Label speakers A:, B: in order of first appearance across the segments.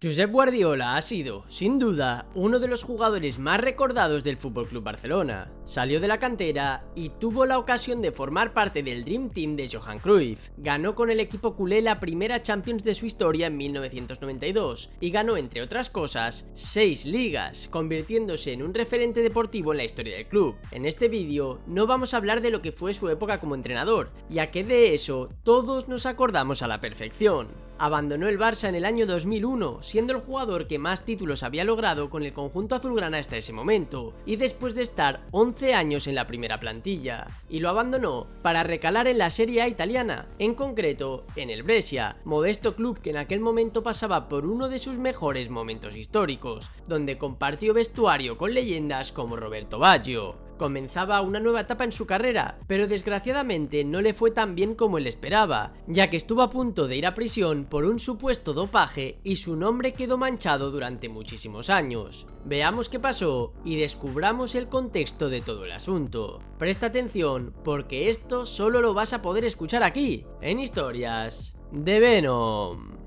A: Josep Guardiola ha sido, sin duda, uno de los jugadores más recordados del FC Barcelona. Salió de la cantera y tuvo la ocasión de formar parte del Dream Team de Johan Cruyff. Ganó con el equipo culé la primera Champions de su historia en 1992 y ganó, entre otras cosas, 6 ligas, convirtiéndose en un referente deportivo en la historia del club. En este vídeo no vamos a hablar de lo que fue su época como entrenador, ya que de eso todos nos acordamos a la perfección. Abandonó el Barça en el año 2001, siendo el jugador que más títulos había logrado con el conjunto azulgrana hasta ese momento, y después de estar 11 años en la primera plantilla, y lo abandonó para recalar en la Serie A italiana, en concreto en el Brescia, modesto club que en aquel momento pasaba por uno de sus mejores momentos históricos, donde compartió vestuario con leyendas como Roberto Baggio. Comenzaba una nueva etapa en su carrera, pero desgraciadamente no le fue tan bien como él esperaba, ya que estuvo a punto de ir a prisión por un supuesto dopaje y su nombre quedó manchado durante muchísimos años. Veamos qué pasó y descubramos el contexto de todo el asunto. Presta atención porque esto solo lo vas a poder escuchar aquí, en Historias de Venom.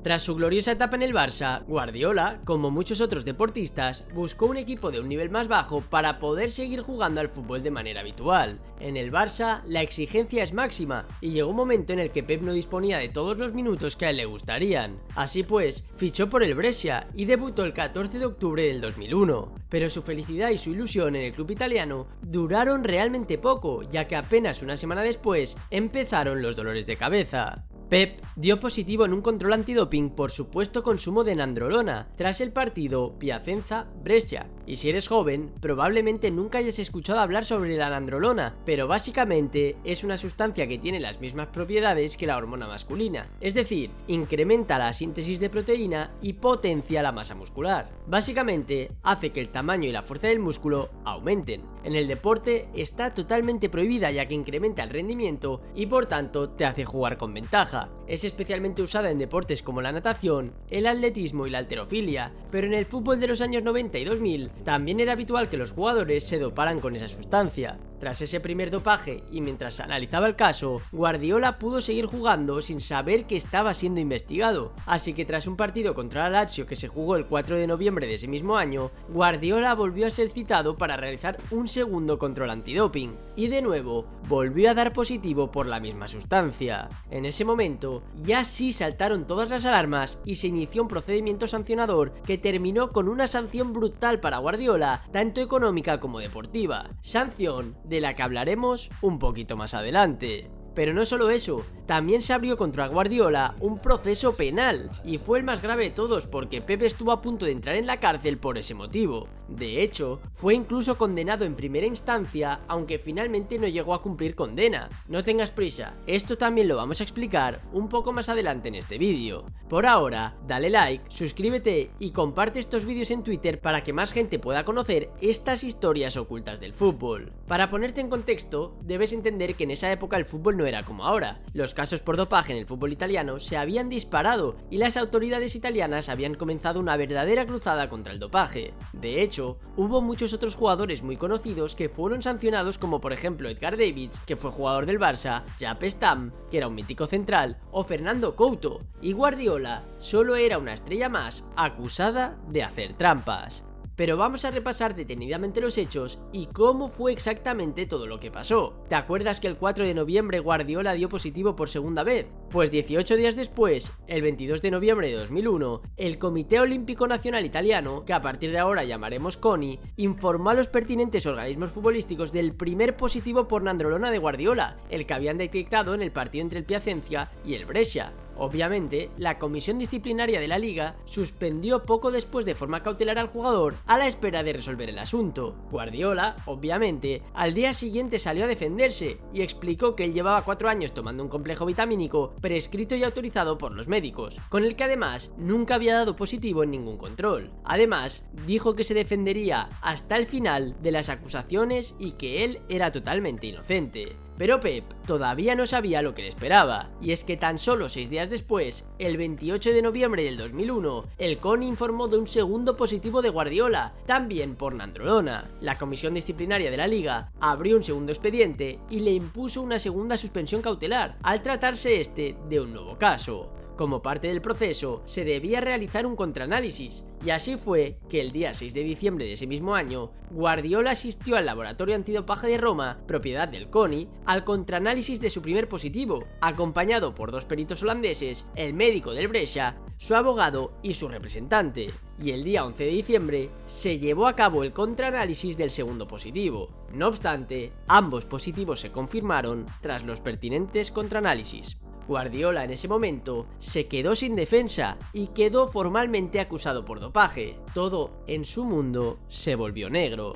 A: Tras su gloriosa etapa en el Barça, Guardiola, como muchos otros deportistas, buscó un equipo de un nivel más bajo para poder seguir jugando al fútbol de manera habitual. En el Barça, la exigencia es máxima y llegó un momento en el que Pep no disponía de todos los minutos que a él le gustarían. Así pues, fichó por el Brescia y debutó el 14 de octubre del 2001. Pero su felicidad y su ilusión en el club italiano duraron realmente poco, ya que apenas una semana después empezaron los dolores de cabeza. Pep dio positivo en un control antidoping por supuesto consumo de nandrolona tras el partido Piacenza-Brescia. Y si eres joven, probablemente nunca hayas escuchado hablar sobre la nandrolona, pero básicamente es una sustancia que tiene las mismas propiedades que la hormona masculina, es decir, incrementa la síntesis de proteína y potencia la masa muscular. Básicamente hace que el tamaño y la fuerza del músculo aumenten. En el deporte está totalmente prohibida ya que incrementa el rendimiento y por tanto te hace jugar con ventaja. Es especialmente usada en deportes como la natación, el atletismo y la halterofilia, pero en el fútbol de los años 90 y 2000 también era habitual que los jugadores se doparan con esa sustancia. Tras ese primer dopaje y mientras se analizaba el caso, Guardiola pudo seguir jugando sin saber que estaba siendo investigado, así que tras un partido contra la Lazio que se jugó el 4 de noviembre de ese mismo año, Guardiola volvió a ser citado para realizar un segundo control antidoping, y de nuevo volvió a dar positivo por la misma sustancia. En ese momento ya sí saltaron todas las alarmas y se inició un procedimiento sancionador que terminó con una sanción brutal para Guardiola, tanto económica como deportiva, sanción de la que hablaremos un poquito más adelante. Pero no solo eso, también se abrió contra Guardiola un proceso penal, y fue el más grave de todos porque Pep estuvo a punto de entrar en la cárcel por ese motivo. De hecho, fue incluso condenado en primera instancia, aunque finalmente no llegó a cumplir condena. No tengas prisa, esto también lo vamos a explicar un poco más adelante en este vídeo. Por ahora, dale like, suscríbete y comparte estos vídeos en Twitter para que más gente pueda conocer estas historias ocultas del fútbol. Para ponerte en contexto, debes entender que en esa época el fútbol no era como ahora. Los casos por dopaje en el fútbol italiano se habían disparado y las autoridades italianas habían comenzado una verdadera cruzada contra el dopaje. De hecho, hubo muchos otros jugadores muy conocidos que fueron sancionados, como por ejemplo Edgar Davids, que fue jugador del Barça, Jaap Stam, que era un mítico central, o Fernando Couto, y Guardiola solo era una estrella más acusada de hacer trampas. Pero vamos a repasar detenidamente los hechos y cómo fue exactamente todo lo que pasó. ¿Te acuerdas que el 4 de noviembre Guardiola dio positivo por segunda vez? Pues 18 días después, el 22 de noviembre de 2001, el Comité Olímpico Nacional Italiano, que a partir de ahora llamaremos CONI, informó a los pertinentes organismos futbolísticos del primer positivo por nandrolona de Guardiola, el que habían detectado en el partido entre el Piacenza y el Brescia. Obviamente, la comisión disciplinaria de la liga suspendió poco después de forma cautelar al jugador a la espera de resolver el asunto. Guardiola, obviamente, al día siguiente salió a defenderse y explicó que él llevaba 4 años tomando un complejo vitamínico prescrito y autorizado por los médicos, con el que además nunca había dado positivo en ningún control. Además, dijo que se defendería hasta el final de las acusaciones y que él era totalmente inocente. Pero Pep todavía no sabía lo que le esperaba, y es que tan solo 6 días después, el 28 de noviembre del 2001, el CONI informó de un segundo positivo de Guardiola, también por nandrolona. La comisión disciplinaria de la liga abrió un segundo expediente y le impuso una segunda suspensión cautelar, al tratarse este de un nuevo caso. Como parte del proceso, se debía realizar un contraanálisis, y así fue que el día 6 de diciembre de ese mismo año, Guardiola asistió al laboratorio antidopaje de Roma, propiedad del CONI, al contraanálisis de su primer positivo, acompañado por 2 peritos holandeses, el médico del Brescia, su abogado y su representante. Y el día 11 de diciembre se llevó a cabo el contraanálisis del segundo positivo. No obstante, ambos positivos se confirmaron tras los pertinentes contraanálisis. Guardiola en ese momento se quedó sin defensa y quedó formalmente acusado por dopaje. Todo en su mundo se volvió negro.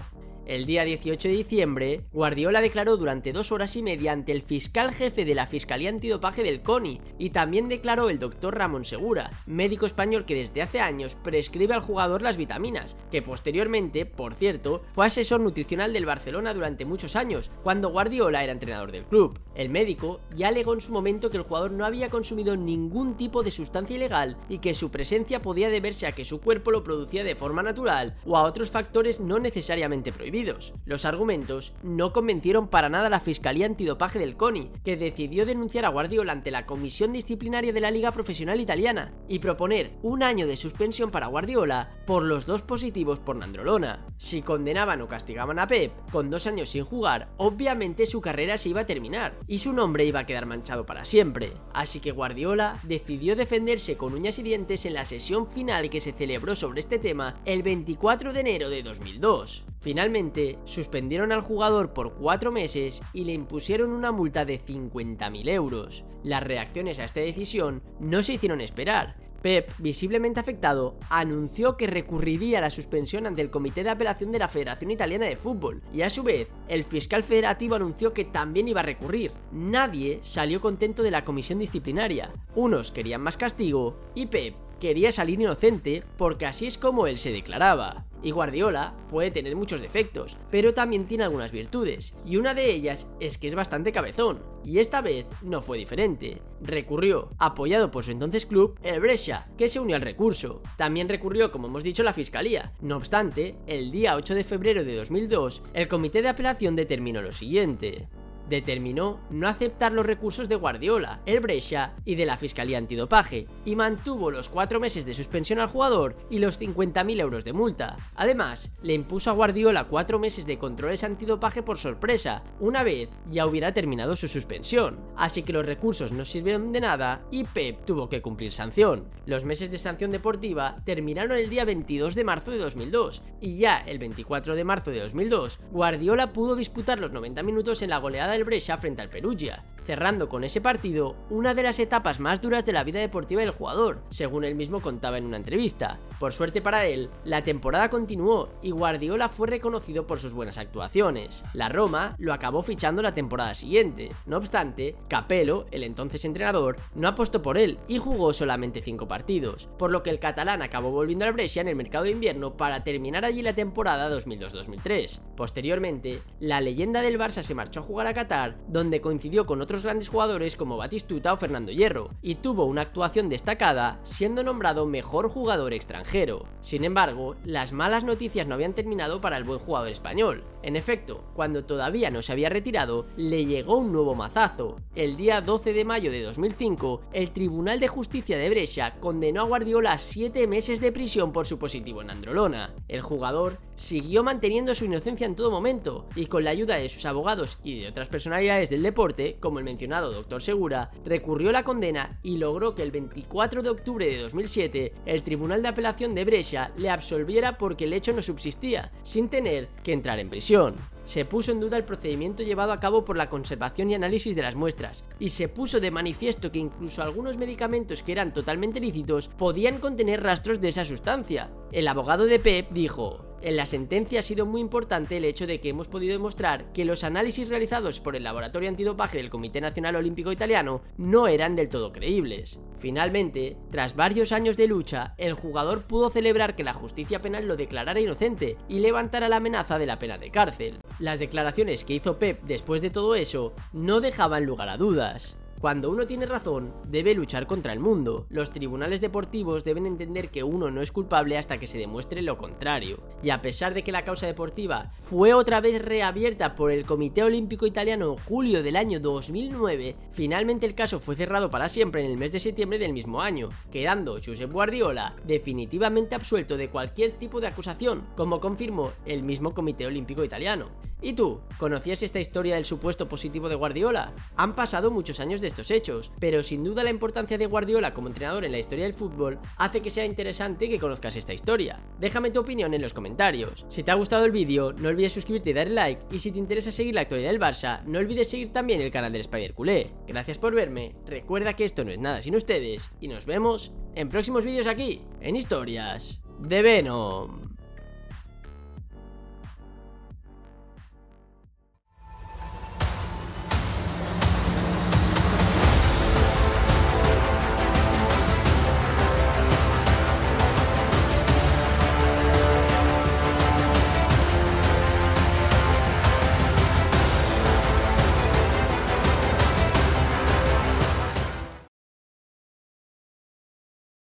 A: El día 18 de diciembre, Guardiola declaró durante 2 horas y media ante el fiscal jefe de la Fiscalía Antidopaje del CONI, y también declaró el doctor Ramón Segura, médico español que desde hace años prescribe al jugador las vitaminas, que posteriormente, por cierto, fue asesor nutricional del Barcelona durante muchos años, cuando Guardiola era entrenador del club. El médico ya alegó en su momento que el jugador no había consumido ningún tipo de sustancia ilegal y que su presencia podía deberse a que su cuerpo lo producía de forma natural o a otros factores no necesariamente prohibidos. Los argumentos no convencieron para nada a la Fiscalía Antidopaje del CONI, que decidió denunciar a Guardiola ante la Comisión Disciplinaria de la Liga Profesional Italiana y proponer 1 año de suspensión para Guardiola por los 2 positivos por nandrolona. Si condenaban o castigaban a Pep con 2 años sin jugar, obviamente su carrera se iba a terminar y su nombre iba a quedar manchado para siempre. Así que Guardiola decidió defenderse con uñas y dientes en la sesión final que se celebró sobre este tema el 24 de enero de 2002. Finalmente, suspendieron al jugador por 4 meses y le impusieron una multa de 50.000 euros. Las reacciones a esta decisión no se hicieron esperar. Pep, visiblemente afectado, anunció que recurriría a la suspensión ante el Comité de Apelación de la Federación Italiana de Fútbol, y a su vez, el fiscal federativo anunció que también iba a recurrir. Nadie salió contento de la comisión disciplinaria. Unos querían más castigo y Pep quería salir inocente porque así es como él se declaraba. Y Guardiola puede tener muchos defectos, pero también tiene algunas virtudes, y una de ellas es que es bastante cabezón, y esta vez no fue diferente. Recurrió, apoyado por su entonces club, el Brescia, que se unió al recurso. También recurrió, como hemos dicho, la Fiscalía. No obstante, el día 8 de febrero de 2002, el Comité de Apelación determinó lo siguiente. Determinó no aceptar los recursos de Guardiola, el Brescia y de la Fiscalía Antidopaje, y mantuvo los 4 meses de suspensión al jugador y los 50.000 euros de multa. Además, le impuso a Guardiola 4 meses de controles antidopaje por sorpresa, una vez ya hubiera terminado su suspensión. Así que los recursos no sirvieron de nada y Pep tuvo que cumplir sanción. Los meses de sanción deportiva terminaron el día 22 de marzo de 2002, y ya el 24 de marzo de 2002, Guardiola pudo disputar los 90 minutos en la goleada del Brescia frente al Perugia, cerrando con ese partido una de las etapas más duras de la vida deportiva del jugador, según él mismo contaba en una entrevista. Por suerte para él, la temporada continuó y Guardiola fue reconocido por sus buenas actuaciones. La Roma lo acabó fichando la temporada siguiente. No obstante, Capello, el entonces entrenador, no apostó por él y jugó solamente 5 partidos, por lo que el catalán acabó volviendo al Brescia en el mercado de invierno para terminar allí la temporada 2002-2003. Posteriormente, la leyenda del Barça se marchó a jugar a Qatar, donde coincidió con otros grandes jugadores como Batistuta o Fernando Hierro, y tuvo una actuación destacada, siendo nombrado mejor jugador extranjero. Sin embargo, las malas noticias no habían terminado para el buen jugador español. En efecto, cuando todavía no se había retirado, le llegó un nuevo mazazo. El día 12 de mayo de 2005, el Tribunal de Justicia de Brescia condenó a Guardiola a 7 meses de prisión por su positivo en nandrolona. El jugador siguió manteniendo su inocencia en todo momento, y con la ayuda de sus abogados y de otras personalidades del deporte, como el mencionado Dr. Segura, recurrió la condena y logró que el 24 de octubre de 2007 el Tribunal de Apelación de Brescia le absolviera porque el hecho no subsistía, sin tener que entrar en prisión. Se puso en duda el procedimiento llevado a cabo por la conservación y análisis de las muestras, y se puso de manifiesto que incluso algunos medicamentos que eran totalmente lícitos podían contener rastros de esa sustancia. El abogado de Pep dijo: En la sentencia ha sido muy importante el hecho de que hemos podido demostrar que los análisis realizados por el Laboratorio Antidopaje del Comité Nacional Olímpico Italiano no eran del todo creíbles. Finalmente, tras varios años de lucha, el jugador pudo celebrar que la justicia penal lo declarara inocente y levantara la amenaza de la pena de cárcel. Las declaraciones que hizo Pep después de todo eso no dejaban lugar a dudas. Cuando uno tiene razón, debe luchar contra el mundo. Los tribunales deportivos deben entender que uno no es culpable hasta que se demuestre lo contrario. Y a pesar de que la causa deportiva fue otra vez reabierta por el Comité Olímpico Italiano en julio del año 2009, finalmente el caso fue cerrado para siempre en el mes de septiembre del mismo año, quedando Josep Guardiola definitivamente absuelto de cualquier tipo de acusación, como confirmó el mismo Comité Olímpico Italiano. ¿Y tú? ¿Conocías esta historia del supuesto positivo de Guardiola? Han pasado muchos años de estos hechos, pero sin duda la importancia de Guardiola como entrenador en la historia del fútbol hace que sea interesante que conozcas esta historia. Déjame tu opinión en los comentarios. Si te ha gustado el vídeo, no olvides suscribirte y darle like, y si te interesa seguir la actualidad del Barça, no olvides seguir también el canal del Spider Culé. Gracias por verme, recuerda que esto no es nada sin ustedes, y nos vemos en próximos vídeos aquí, en Historias de Venom.